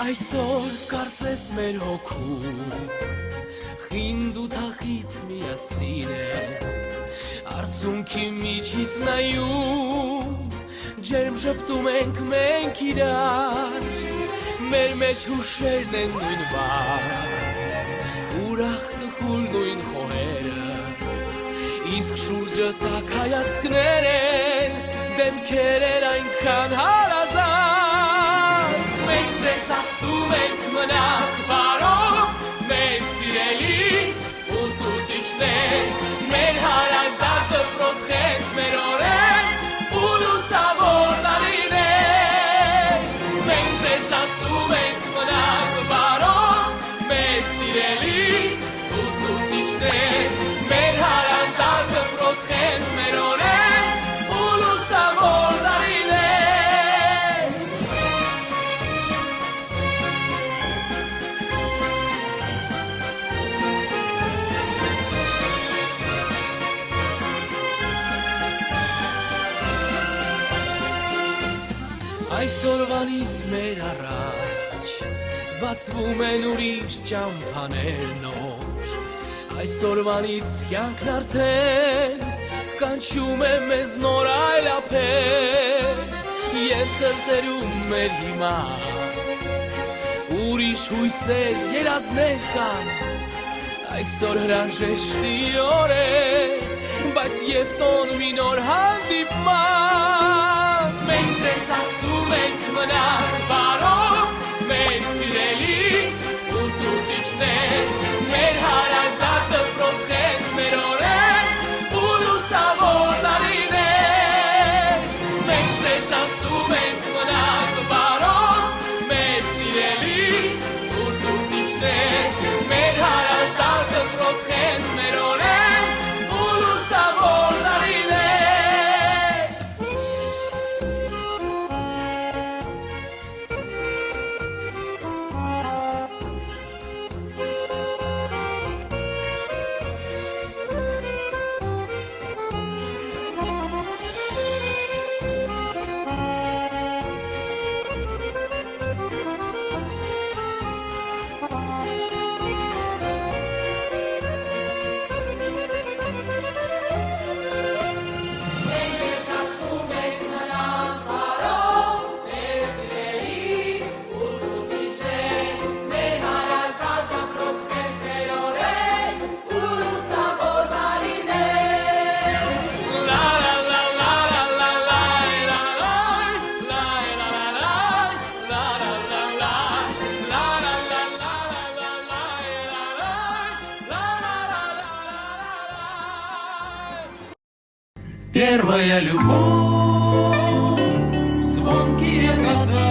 Այսօր կարծես մեր հոգում խինդ ու թախից միասին է Արցունքի միջից նայում ջերմ շպտում ենք մենք իրար Մեր մեջ հուշերն են նույն բար Ուրախ տխուր նույն խոհերը Իսկ շուրջը տաք հայացքներ են Դեմքեր են այնքան հարազատ Մենք ձեզ ասում ենք մնաք բարով Մեր սիրելի ուսուցիչներ Մեր հարազատ դպրոց խենթ մեր օրեր Ու լուսավոր տարիներ Մենք ձեզ ասում ենք մնաք բարով Մեր սիրելի ուսուցիչներ Մեր հարազատ դպրոց խենթ մեր օրեր Ու լուսավոր տարիներ Այսօրվանից մեր առաջ Բացվում են ուրիշ ճամփաներ նոր Այսօրվանից կյանքն արդեն Կանչում է մեզ նոր այլափեր Եվ սրտերում մեր հիմա Ուրիշ հույսեր երազներ կան Այսօր հրաժեշտի օր է Բայց և տոն մի նոր հանդիպման Մենք ձեզ ասում ենք մնաք բարով Մեր սիրելի ուսուցիչներ Մեր հարազատ դպրոց խենթ մեր օրեր Ու լուսավոր տարիներ Մենք ձեզ ասում ենք մնաք բարով Մեր սիրելի ուսուցիչներ Մեր հարազատ դպրոց խենթ մեր օրեր Ու լուսավոր տարիներ Первая любовь, звонкие года,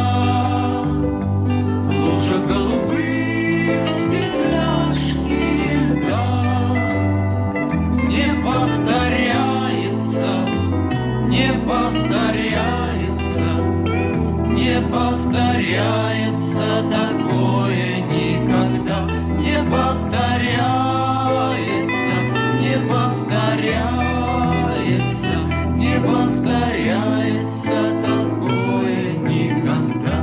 лужа голубых стекляшки льда. Не повторяется, не повторяется, не повторяется такое никогда. Не повторяется, не повторяется. Не повторяется такое никогда.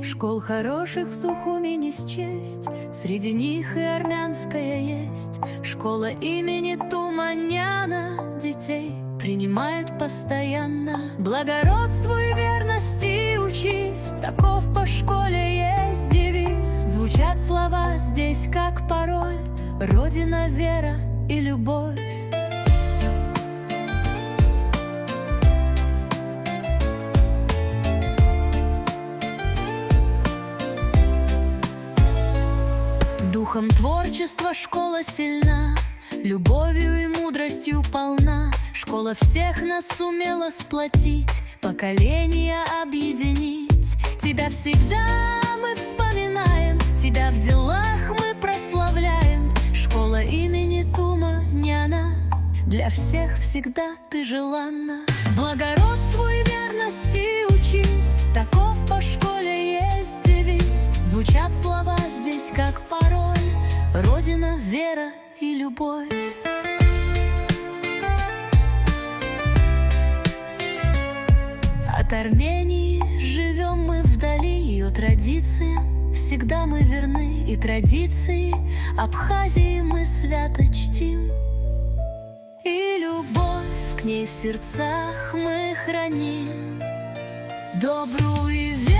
Школ хороших в Сухуми не счесть, среди них и армянская есть. Школа имени Туманяна детей принимает постоянно. Благородствуй, верности учись, таков по школе есть девиз. Звучат слова здесь как пароль, Родина, вера и любовь. Духом творчества школа сильна, любовью и мудростью полна. Школа всех нас сумела сплотить, поколения объединить. Тебя всегда мы вспоминаем, тебя в делах мы прославляем. Школа имени Туманяна, для всех всегда ты желанна. Благородствуй, верности учись, таков по школе есть девиз. Звучат слова здесь как пароль, Родина. вера и любовь. От Армении живем мы вдали, ее традициям всегда мы верны, и традиции Абхазии мы свято чтим. И любовь к ней в сердцах мы храним, добрую и веру